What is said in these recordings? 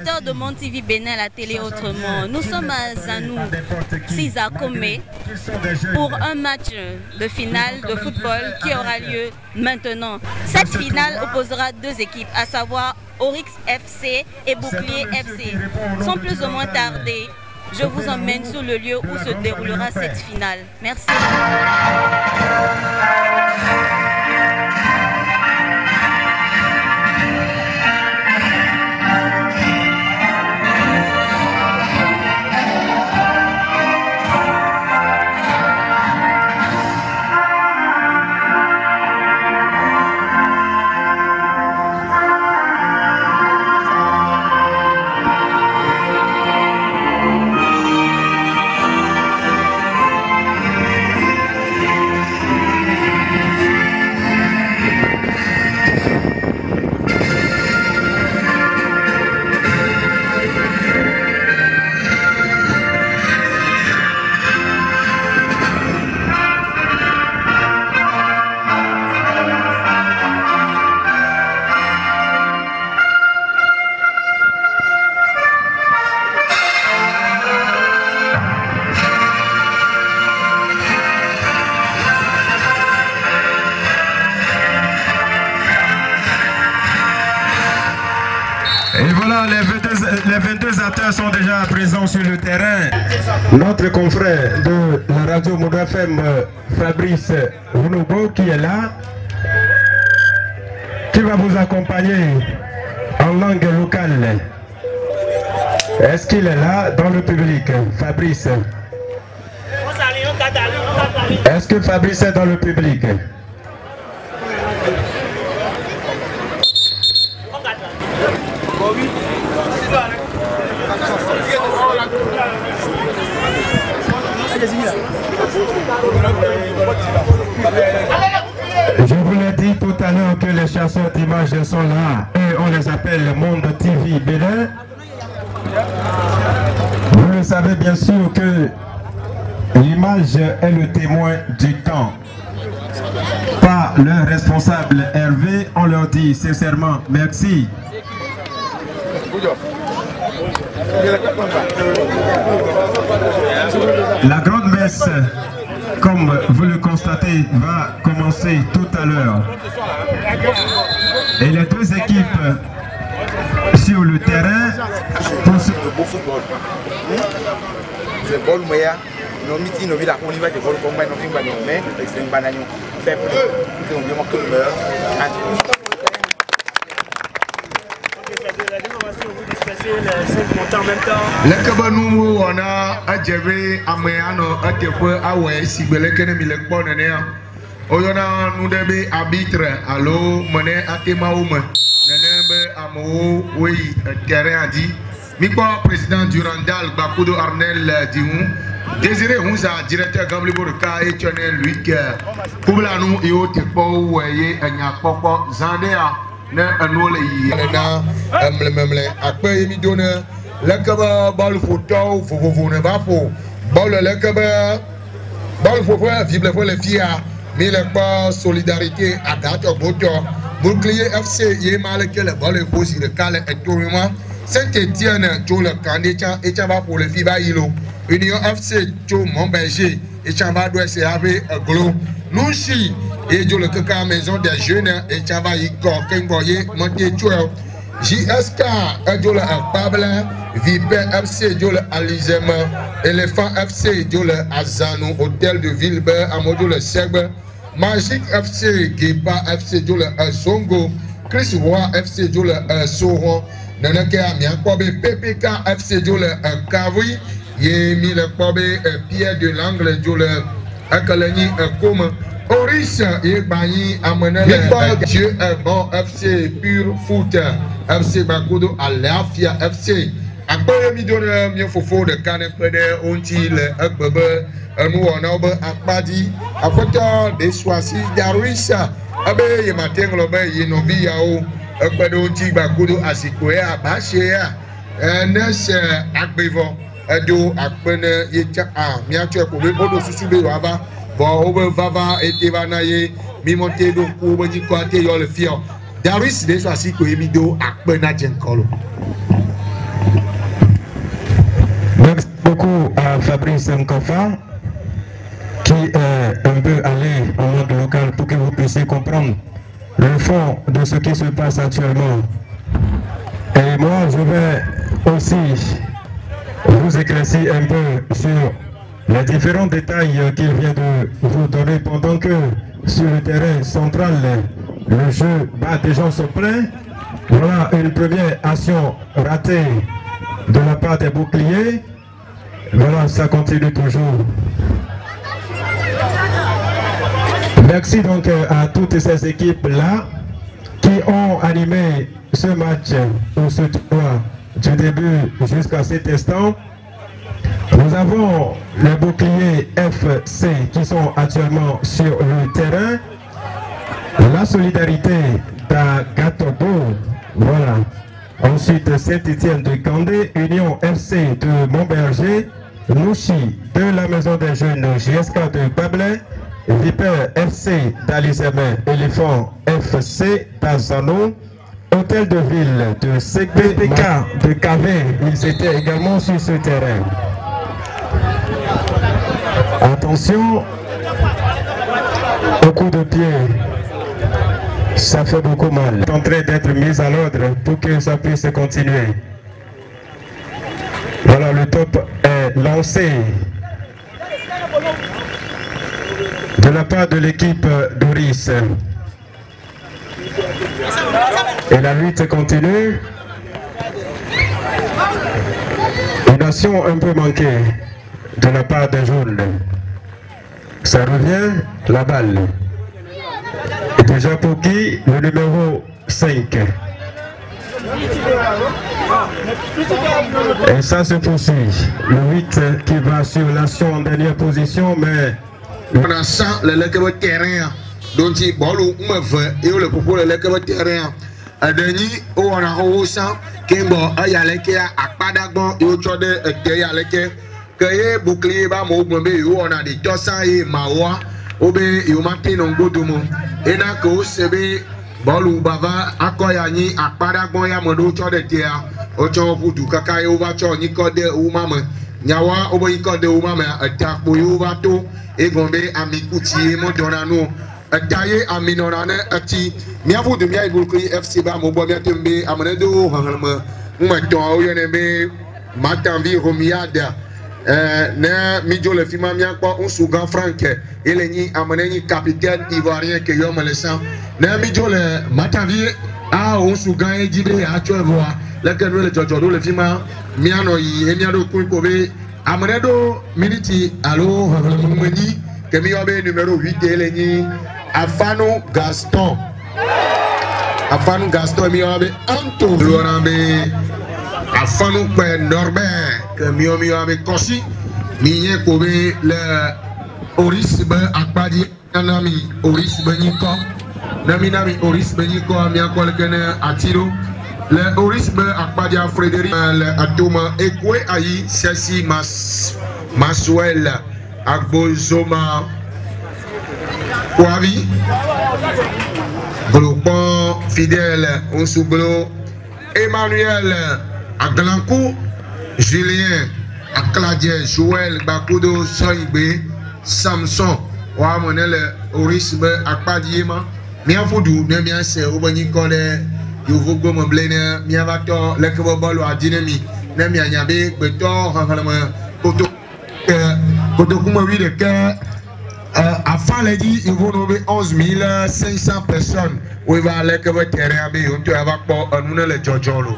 téléspectateurs de Monde TV Bénin, la télé autrement, nous sommes à Zanou, Sisa Komé, pour un match de finale de football qui aura lieu maintenant. Cette finale opposera deux équipes, à savoir Oryx FC et Bouclier FC. Sans plus ou moins tarder, je vous emmène sur le lieu où se déroulera cette finale. Merci. Les 22 acteurs sont déjà présents sur le terrain. Notre confrère de la radio Moudou FM, Fabrice Rounobo, qui est là, qui va vous accompagner en langue locale. Est-ce qu'il est là dans le public, Fabrice? Est-ce que Fabrice est dans le public? Je vous l'ai dit tout à l'heure que les chasseurs d'images sont là et on les appelle Monde TV Bénin. Vous le savez bien sûr que l'image est le témoin du temps. Par leur responsable Hervé, on leur dit sincèrement merci. La grande messe, comme vous le constatez, va commencer tout à l'heure. Et les deux équipes sur le terrain pour ce... Le Kabanou, on a adjéré à Méano, à Tepe, à Ouest, si vous voulez que nous le connaissons. Oyona, nous devons arbitre, allo, mener à Temaoum, Nenebe, Amo, oui, terrain a dit. Mikbo, président du Randal, Bakudo Arnel, Diou, Désiré Houza, directeur Gamblibo de Ka et Tionel, lui, Koublanou et au Tepo, Ouaye, Nyakpoko, Zandéa. Ne anole yi na emlememle akpe mi dona le kaba bal photo vovo ne va fo bal le kaba bal fofo vible fo le fia mi le pas solidarité agato boto Bouclier FC y mal que le bal posi le cale et tournement Saint-Étienne to le candidat et va pour le FIBA Ilo Union FC to Montberger et Chamba doit se avec glo nous si et le Kaka maison des jeunes et Chava Iko Kengoye Monté Tuel JSK Adjola Pabla Viper FC Djole Alizema Éléphant FC Djole Azanou Hôtel de Villebert Amodo le Serbe Magic FC Guépa FC Djole Zongo Chris Roy FC Djole Soron Nanake Amiakobe PPK FC Djole Kavri Yemi le Kobe Pierre de l'Angle Djole Akalani Koma Oris et Bani Amenele Dieu est bon FC Pure Foot FC Bakodo Alafia FC Akboye mi donne mi fofo de Kane Pede Onti le Akbebe nous on a Akbadi Afoto de Swasi Darwis Abe Yematen Lobe Yenobi Yao Akbede Onti Bakodo Asikoe Abashea Nes Akbevo Edo Akbene Yecha Miacho Kobe Bodo Susube Waba Bon, on va et Vanaye, Mimonte, donc, on va dire quoi, le fier. Darwis, des fois, si que Emido, à Benajenkolo. beaucoup à Fabrice Nkofa qui est un peu allé en mode local pour que vous puissiez comprendre le fond de ce qui se passe actuellement. Et moi, je vais aussi vous éclaircir un peu sur les différents détails qu'il vient de vous donner pendant que sur le terrain central, le jeu bat des gens sont pleins. Voilà une première action ratée de la part des boucliers. Voilà, ça continue toujours. Merci donc à toutes ces équipes-là qui ont animé ce match ou ce tournoi du début jusqu'à cet instant. Nous avons les boucliers FC qui sont actuellement sur le terrain. La solidarité d'Agatogo, voilà. Ensuite, Saint-Étienne de Candé, Union FC de Montberger, Nouchi de la Maison des Jeunes, JSK de Bablé, Viper FC d'Alizemé, Éléphant FC d'Azano, Hôtel de Ville de CBDK de Cavé, ils étaient également sur ce terrain. Attention au coup de pied, ça fait beaucoup mal. C'est en train d'être mis à l'ordre pour que ça puisse continuer. Voilà, le top est lancé de la part de l'équipe Doris. Et la lutte continue. Une action un peu manquée de la part des jaunes. Ça revient, la balle. Et déjà pour qui? Le numéro 5. Et ça se poursuit. Le 8 qui va sur l'action en dernière position, mais... On a ça, le terrain. Donc, il y a le propos de terrain. A dernier, on a un sang qui est bon, il y a l'équipe à Padagon, il y a l'équipe que les boucliers, on a des tossins et mawa, ou bien il y a un goût de monde. Et là, c'est bien, bon, bava, à Koyani, à Padagon, il y a un autre de terre, autre pour du caca, il va y avoir ou maman. Nyawa, ou bien il ou maman, attaque pour you, va tout, et gombe, à mi coutier, mon donano. Taillé à Minorane, à Ti, Miavou de Mia Bouclier FC Bam, au Bois Biatembe, à Monedo, Moumaton, Yanebe, Matanvi, Romiada, Midjo le Fima Miakwa, un Sougan Frank, et les Ameneni capitaine ivoirien qui yom le sang, Midjo le Matanvi, ah, un Sougan et Dibé, à Tuevoa, le Kenwe le Jojo, le Fima, Miano, Yemiado Kouikobe, Amenedo, Miniti, allo, Moumeni, Kemiobe numéro 8 et les Afano Gaston. Afano Gaston, Miobe Anto, Lorambe, Afano Norbert, que Miobe Koshi, Mie Kobe, le Oris Ben Akpadi, Nami, Oris Beniko, Nami Oris Beniko, Miakolkene Atiro, le Oris Ben Akpadi Frédéric, le Atoma Ekwe Ayi, Ceci Maswell, Agbozoma. Kwavi, Glopon, Fidèle, Onsoublo, Emmanuel, Aglanco, Julien, Akladje, Joël, Bakudo, Soigbe, Samson, Wamonel, Orisbe, Akpadiema, Miafoudou, Nemianse, Obanikode, Yovogo Moblene, Miavato, Lekebobolo, Adinemi, Nemianyabe, Betor, Hangalama, Kotokumawi de Cœur. Avant les dit, il vous nommer 11 500 personnes où il va aller que votre terrain est on doit avoir pour nous les Jojolo.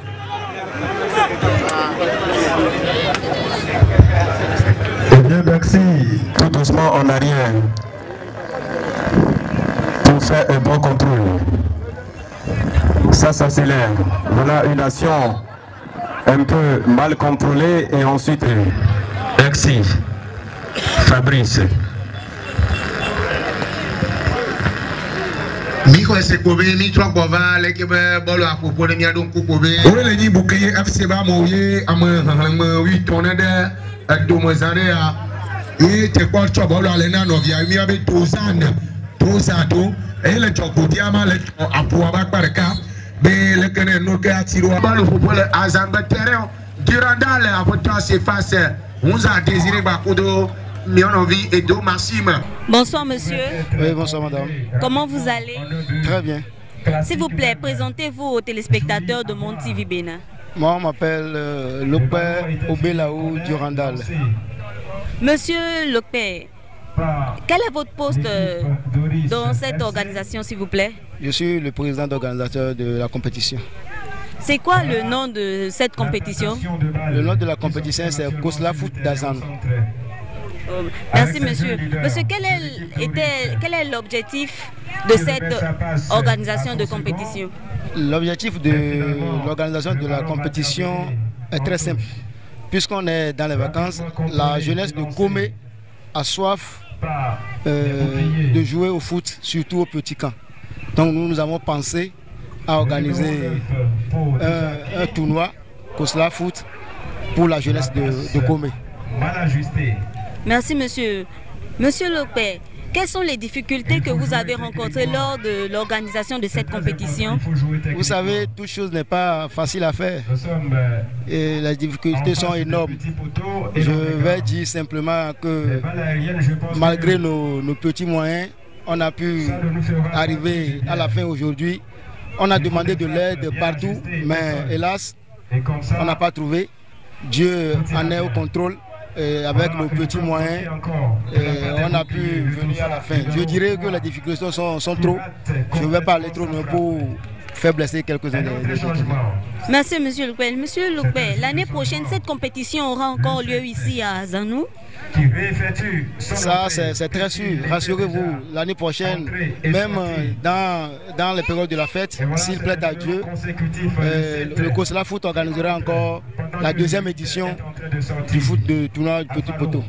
Eh bien, merci. Tout doucement en arrière pour faire un bon contrôle. Ça s'accélère. Voilà une action un peu mal contrôlée et ensuite, merci. Fabrice. Miko ese kobe mi twa bova leke be bolo akoko ne mi adon ku kobe o le ni bouclier FC ba mo ye am 8 tonne de adomazane ya e te kwa twa bolo ale na no via mi abe tozan tozato e le chokoti ama le apo aba parka be le kene no ke atiro ba le football azan be terrain durandale apoto se face On a désiré Bakodo, Mionovi et Do Massime. Bonsoir monsieur. Oui, bonsoir madame. Comment vous allez? Très bien. S'il vous plaît, présentez-vous aux téléspectateurs de Monde TV Bénin. Moi, on m'appelle Lopé Obelaou Durandal. Monsieur Lopé, quel est votre poste dans cette organisation, s'il vous plaît? Je suis le président d'organisateur de la compétition. C'est quoi le nom de cette compétition? Le nom de la compétition, c'est Kosla Foot d'Azan. Merci monsieur. Monsieur, quel est l'objectif de cette organisation de compétition? L'objectif de l'organisation de la compétition est très simple. Puisqu'on est dans les vacances, la jeunesse de Komé a soif de jouer au foot, surtout au petit camp. Donc nous avons pensé à organiser un tournoi Kosla Foot pour la jeunesse de Komé. Merci monsieur. Monsieur Lopé, quelles sont les difficultés que vous avez rencontrées lors de l'organisation de cette compétition? Vous savez, toute chose n'est pas facile à faire et les difficultés sont énormes. Je vais dire simplement que malgré nos petits moyens, on a pu arriver à la fin aujourd'hui. On a demandé de l'aide partout, mais hélas, on n'a pas trouvé. Dieu en est au contrôle. Et avec nos petits moyens, on a pu venir à la fin. Je dirais que les difficultés sont trop. Je ne vais pas aller trop loin pour faire blesser quelques-uns des gens. Merci monsieur Lopé. Monsieur Lopé, l'année prochaine, cette compétition aura encore lieu ici à Zanou? Ça, c'est très sûr. Rassurez-vous, l'année prochaine, même dans les périodes de la fête, s'il plaît à Dieu, le Kosla Foot organisera encore la deuxième édition du foot de tournoi du Petit Poteau.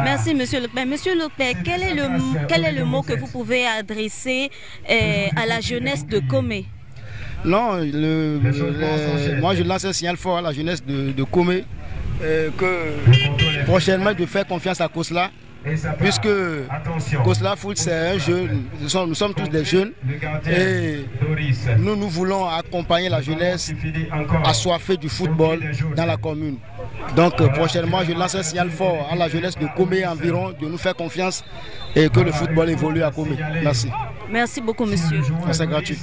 Merci monsieur Lopé. Monsieur Lopé, quel est le mot que vous pouvez adresser à la jeunesse de Komé? Non, moi je lance un signal fort à la jeunesse de Komé. Que prochainement de faire confiance à Kosla, puisque Kosla Foot c'est un jeune, nous sommes tous des jeunes et nous voulons accompagner la jeunesse assoiffée du football dans la commune. Donc prochainement je lance un signal fort à la jeunesse de Komé environ de nous faire confiance et que le football évolue à Komé. Merci. Merci beaucoup monsieur. C'est gratuit.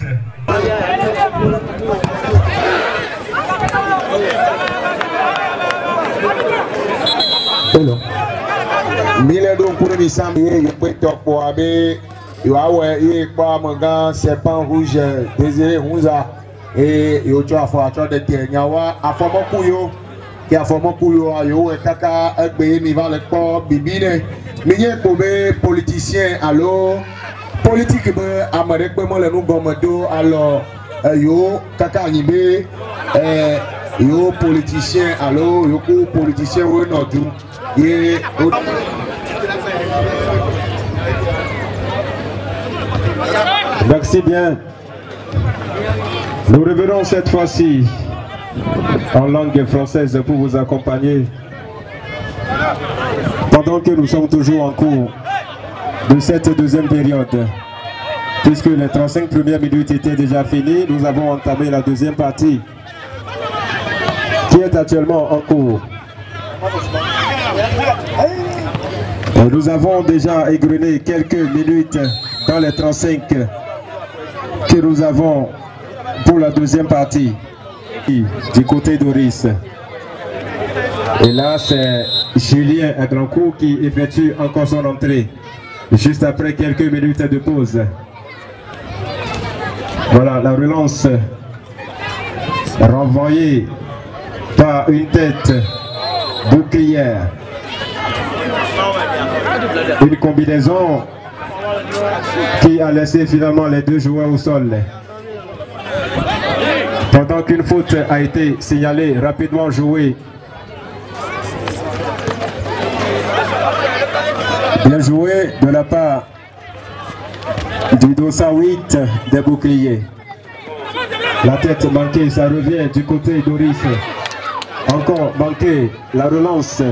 Mille donc pour les samedi, il peut être pour abe, il va ouais, il est pas mangan, serpent rouge, désiré rouza, et il y a fois de terre, yawa, a formé couillon, qui a formé couillon, ayo, et kaka, et mi va le port, bibine, mais il y a pour les politiciens, alors, politique, amérique, comment le nous gommado, alors, yo, kaka animé, yo, politicien, alors, yo, politicien, oui, non, tout. Merci bien. Nous revenons cette fois-ci en langue française pour vous accompagner pendant que nous sommes toujours en cours de cette deuxième période. Puisque les 35 premières minutes étaient déjà finies, nous avons entamé la deuxième partie qui est actuellement en cours. Nous avons déjà égrené quelques minutes dans les 35 que nous avons pour la deuxième partie du côté d'Oris. Et là, c'est Julien Agrancourt qui effectue encore son entrée juste après quelques minutes de pause. Voilà la relance renvoyée par une tête bouclière. Une combinaison qui a laissé finalement les deux joueurs au sol. Pendant qu'une faute a été signalée, rapidement jouée. Bien joué de la part du dossard 8 des boucliers. La tête manquée, ça revient du côté d'Oris. Encore manqué, la relance.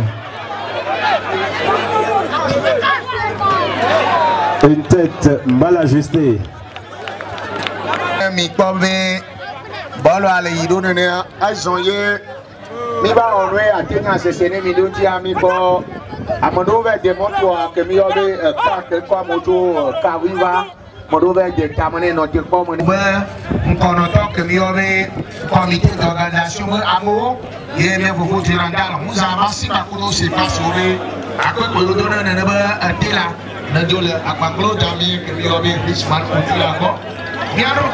Une tête mal ajustée. Miba onwe atenya sesene midonji amibo amonove demonto que mi obe ka kwa moto ka viva modove de tamane no de comme on to que mi obe comité d'organisation amo ye me vous dirandal nous avons pas ko se passe obe akoko dona na ba atela na dole akpaklo jami que mi obe richman otila ko biaro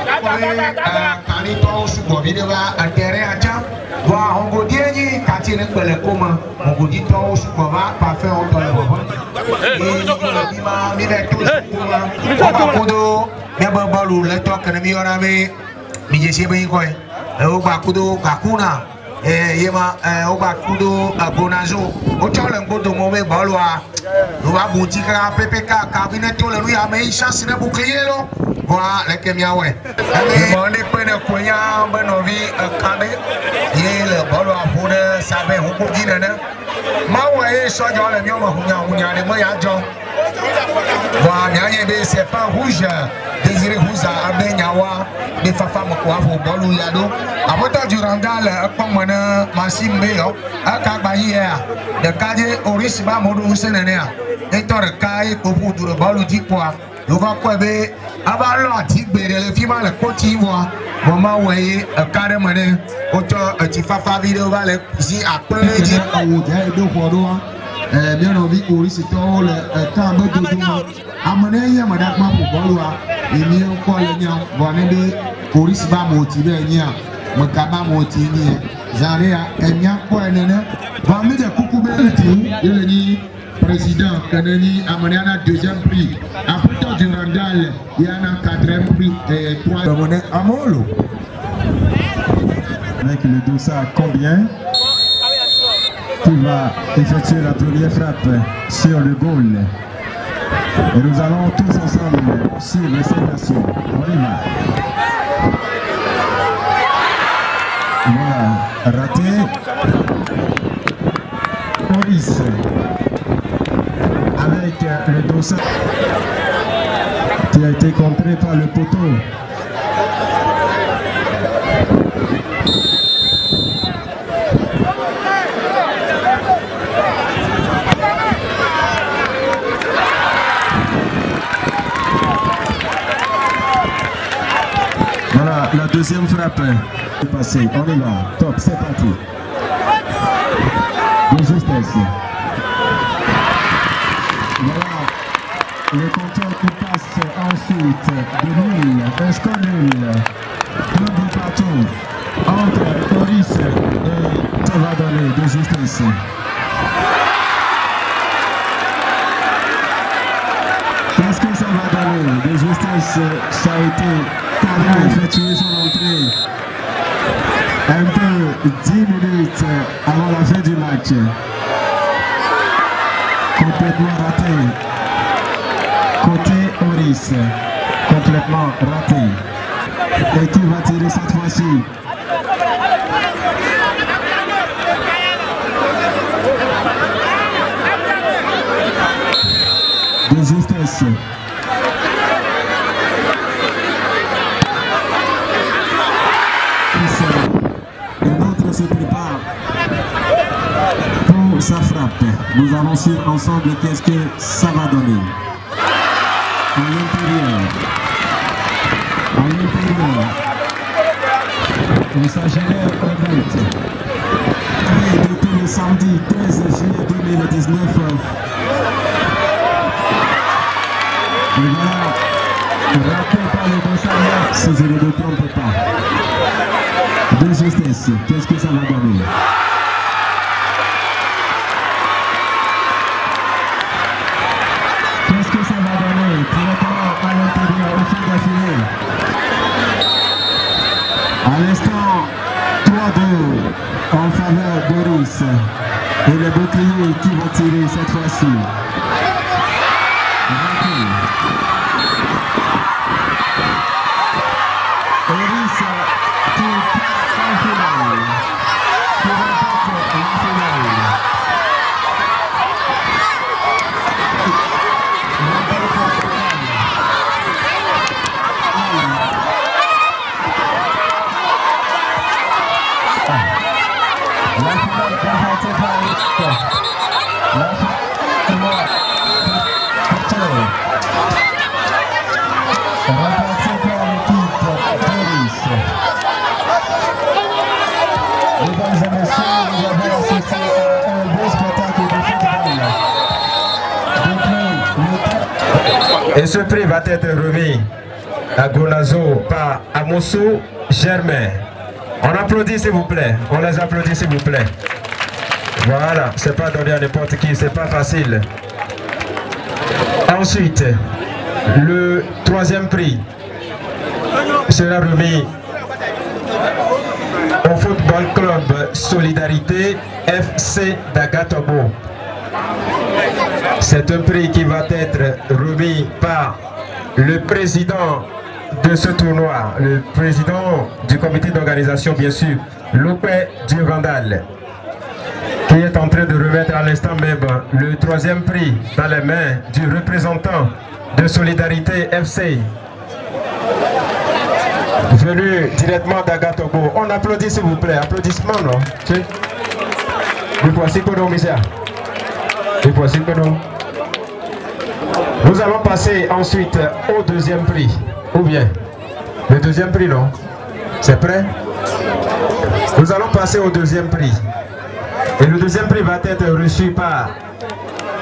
kani to su bo bi de ba antere acha wa hongo dienyi kati ne pele koma hongo di to su bo ba pa fe on to le bo mi le to koma ko kodo me ba balu le to kana mi ora me mi je se be ko e o ba kudo kakuna yema o ba kudo abonazo o to le ngodo mo me balu a o ba buti ka PPK cabinet to le lu ya me chance ne bouclier lo wa le ke mi awe mo ni pe ne ko ya ba no vi kande ye le balu a fode sabe ho ko di ne ma wa e so jo le mi o ma hunya le mo ya jo wa nya be c'est pas rouge Désiré Houza Abenyawa de Fafa Mokwafo Bolu Yado Abota Durandal Akpamana Masim Beyo Akabaye de Kade Orisba Modu Husenea Etor Kai Kopu Duro Bolu Dikwa Yova Kwebe Abalo Atikbere le Fima le Koti Wa Mama Waye Karemane Oto Tifafa Video Vale Si Akpele Di Awuja Edo Kwodoa bien envie Oris to le Kambe Dodo Amane Madakma Bolua Emi ko le nya bone de Oris ba moti be nya mo ka ba moti ni Zaria enya ko enene ba mi de kuku be ti ile ni président kanani amana deuxième prix après du Randal il y a un quatrième prix et trois monnaie Amolo avec le dossard combien qui va effectuer la première frappe sur le goal. Et nous allons tous ensemble suivre cette action. On y va. Voilà, raté. Police. Avec le dossard qui a été contré par le poteau. La deuxième frappe est passée. On y va. Top, c'est parti. De justesse. Voilà. Le compteur qui passe ensuite de nul. Un score nul. Un but partout. Entre Coris et Tavadone de justesse. Qu'est-ce que ça va donner? De justesse, ça a été a effectué son entrée un peu 10 minutes avant la fin du match. Complètement raté. Côté Oris, complètement raté. Et qui va tirer cette fois-ci? De justesse. Se prépare pour sa frappe. Nous allons suivre ensemble qu'est-ce que ça va donner. À l'intérieur. À l'intérieur. Et ça génère un but. Et depuis le samedi 13 juillet 2019. Et voilà. Raté par le Gonçalves, si je ne me trompe pas. De justesse, qu'est-ce que ça va donner? Qu'est-ce que ça va donner? Directement à l'intérieur, au fil d'affilée. À l'instant, 3-2 en faveur d'Oris. Et les boucliers qui vont tirer cette fois-ci. Oris qui passe en finale. Qui remporte la finale. La finale Et ce prix va être remis à Gonazo par Amosso Germain. On applaudit s'il vous plaît. On les applaudit s'il vous plaît. Voilà, c'est pas donné à n'importe qui, c'est pas facile. Ensuite, le troisième prix sera remis au Football Club Solidarité FC d'Agatobo. C'est un prix qui va être remis par le président de ce tournoi, le président du comité d'organisation, bien sûr, Lopé Durandal, qui est en train de remettre à l'instant même le troisième prix dans les mains du représentant de Solidarité FC, venu directement d'Agatobo. On applaudit s'il vous plaît, applaudissements, non? Nous allons passer ensuite au deuxième prix. Ou bien, le deuxième prix, non? C'est prêt? Nous allons passer au deuxième prix. Et le deuxième prix va être reçu par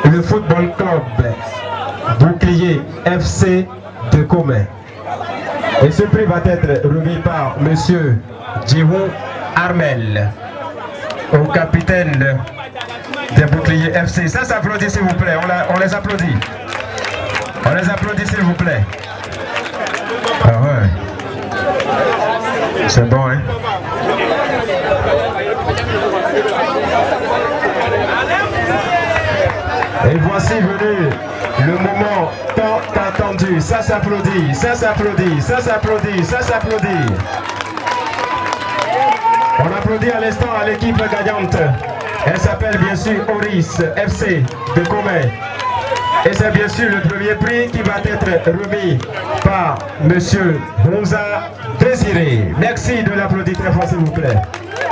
le Football Club Bouclier FC de Comé. Et ce prix va être remis par M. Djihou Armel, au capitaine des Boucliers FC. Ça s'applaudit s'il vous plaît, on les applaudit. On les applaudit s'il vous plaît. Ah ouais. C'est bon, hein? Et voici venu le moment tant attendu. Ça s'applaudit, ça s'applaudit, ça s'applaudit, ça s'applaudit. On applaudit à l'instant à l'équipe gagnante. Elle s'appelle bien sûr Oris FC de Comé. Et c'est bien sûr le premier prix qui va être remis par M. Bonza Désiré. Merci de l'applaudir très fort s'il vous plaît.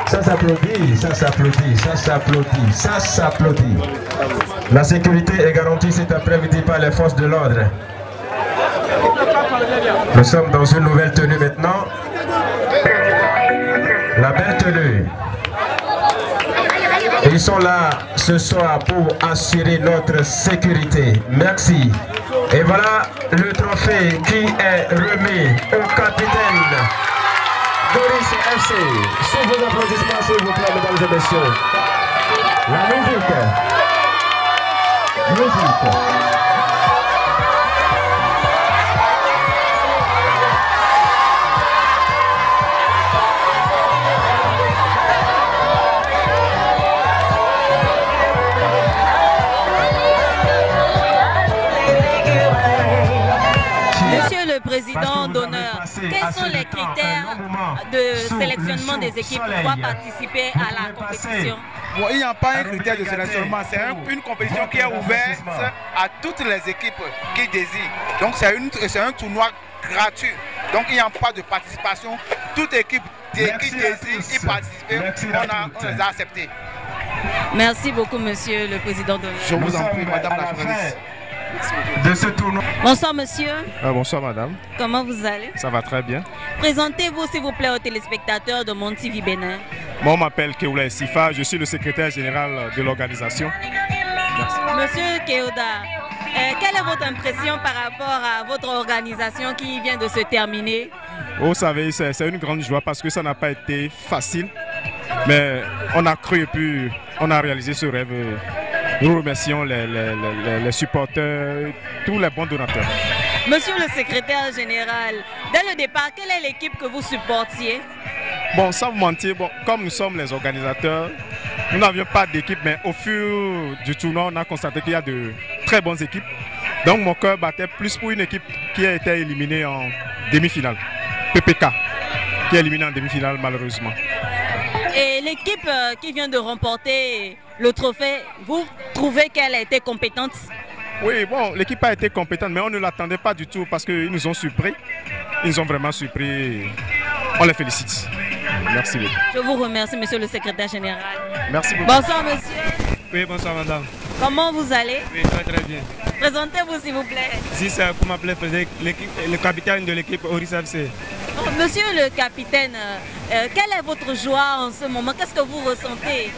Ça s'applaudit, ça s'applaudit, ça s'applaudit, ça s'applaudit. La sécurité est garantie cet après-midi par les forces de l'ordre. Nous sommes dans une nouvelle tenue maintenant. La belle tenue. Et ils sont là ce soir pour assurer notre sécurité. Merci. Et voilà le trophée qui est remis au capitaine Doris FC. Sous vos applaudissements, s'il vous plaît, mesdames et messieurs. La musique. Musique. Président d'honneur, quels sont les critères de sélectionnement des équipes pour pouvoir participer à la compétition? Bon, il n'y a pas un critère de sélectionnement, c'est une compétition qui est ouverte à toutes les équipes qui désirent. Donc c'est un tournoi gratuit, donc il n'y a pas de participation. Toute équipe qui désire y participer, on les a acceptés. Merci beaucoup, monsieur le président d'honneur. Je vous en prie, madame la journaliste. De ce tournoi. Bonsoir monsieur. Bonsoir madame. Comment vous allez? Ça va très bien. Présentez-vous s'il vous plaît aux téléspectateurs de Monde TV Bénin. Moi on m'appelle Keoula Sifa, je suis le secrétaire général de l'organisation. Merci. Monsieur Keoda, quelle est votre impression par rapport à votre organisation qui vient de se terminer? Vous savez, c'est une grande joie parce que ça n'a pas été facile. Mais on a cru et puis on a réalisé ce rêve. Nous remercions les supporters, tous les bons donateurs. Monsieur le secrétaire général, dès le départ, quelle est l'équipe que vous supportiez? Bon, sans vous mentir, bon, comme nous sommes les organisateurs, nous n'avions pas d'équipe, mais au fur du tournoi, on a constaté qu'il y a de très bonnes équipes. Donc mon cœur battait plus pour une équipe qui a été éliminée en demi-finale. PPK, qui est éliminée en demi-finale malheureusement. Et l'équipe qui vient de remporter le trophée, vous trouvez qu'elle a été compétente? Oui, bon, l'équipe a été compétente, mais on ne l'attendait pas du tout parce qu'ils nous ont surpris. Ils nous ont vraiment surpris. On les félicite. Merci beaucoup. Je vous remercie, monsieur le secrétaire général. Merci beaucoup. Bonsoir, monsieur. Oui, bonsoir madame. Comment vous allez? Oui, très bien. Présentez-vous s'il vous plaît. Si c'est pour m'appeler le capitaine de l'équipe Oris FC. Monsieur le capitaine, quelle est votre joie en ce moment? Qu'est-ce que vous ressentez?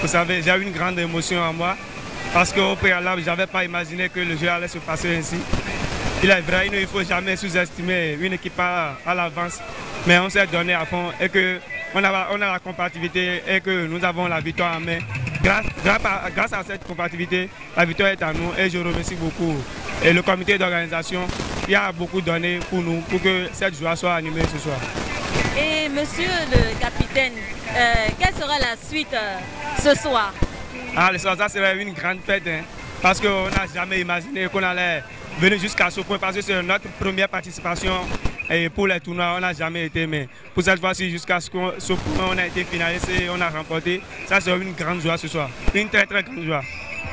Vous savez, j'ai eu une grande émotion en moi parce qu'au préalable, je n'avais pas imaginé que le jeu allait se passer ainsi. Il est vrai, il ne faut jamais sous-estimer une équipe à l'avance, mais on s'est donné à fond et qu'on a la compatibilité et que nous avons la victoire en main. Grâce à cette compatibilité, la victoire est à nous et je remercie beaucoup et le comité d'organisation qui a beaucoup donné pour nous pour que cette joie soit animée ce soir. Et monsieur le capitaine, quelle sera la suite ce soir? Le soir, ça serait une grande fête hein, parce qu'on n'a jamais imaginé qu'on allait venir jusqu'à ce point parce que c'est notre première participation et pour les tournois, on n'a jamais été, mais pour cette fois-ci, jusqu'à ce point, on a été finaliste et on a remporté. Ça sera une grande joie ce soir, une très grande joie.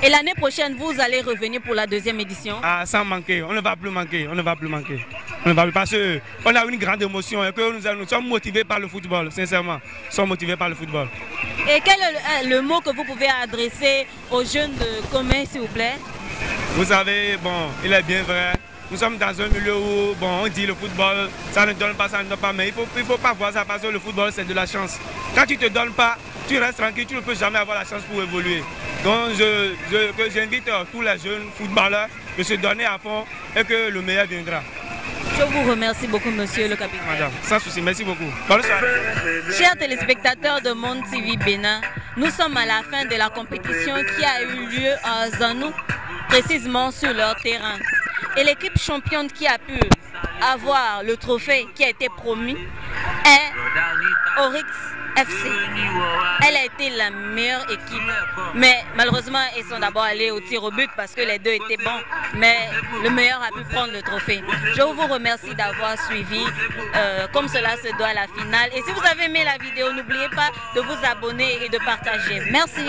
Et l'année prochaine, vous allez revenir pour la deuxième édition? Sans manquer, on ne va plus manquer, on ne va plus manquer. On ne va plus parce qu'on a une grande émotion et que nous sommes motivés par le football, sincèrement. Nous sommes motivés par le football. Et quel est le mot que vous pouvez adresser aux jeunes de Comé, s'il vous plaît? Vous savez, bon, il est bien vrai. Nous sommes dans un milieu où, bon, on dit le football, ça ne donne pas, ça ne donne pas, mais il faut pas voir ça parce que le football, c'est de la chance. Quand tu ne te donnes pas, tu restes tranquille, tu ne peux jamais avoir la chance pour évoluer. Donc, j'invite tous les jeunes footballeurs de se donner à fond et que le meilleur viendra. Je vous remercie beaucoup, monsieur le capitaine. Madame, sans souci, merci beaucoup. Bonne soirée. Chers téléspectateurs de Monde TV Bénin, nous sommes à la fin de la compétition qui a eu lieu à Zanou, précisément sur leur terrain. Et l'équipe championne qui a pu avoir le trophée qui a été promis est Oryx FC. Elle a été la meilleure équipe, mais malheureusement ils sont d'abord allés au tir au but parce que les deux étaient bons, mais le meilleur a pu prendre le trophée. Je vous remercie d'avoir suivi comme cela se doit la finale, et si vous avez aimé la vidéo, n'oubliez pas de vous abonner et de partager. Merci.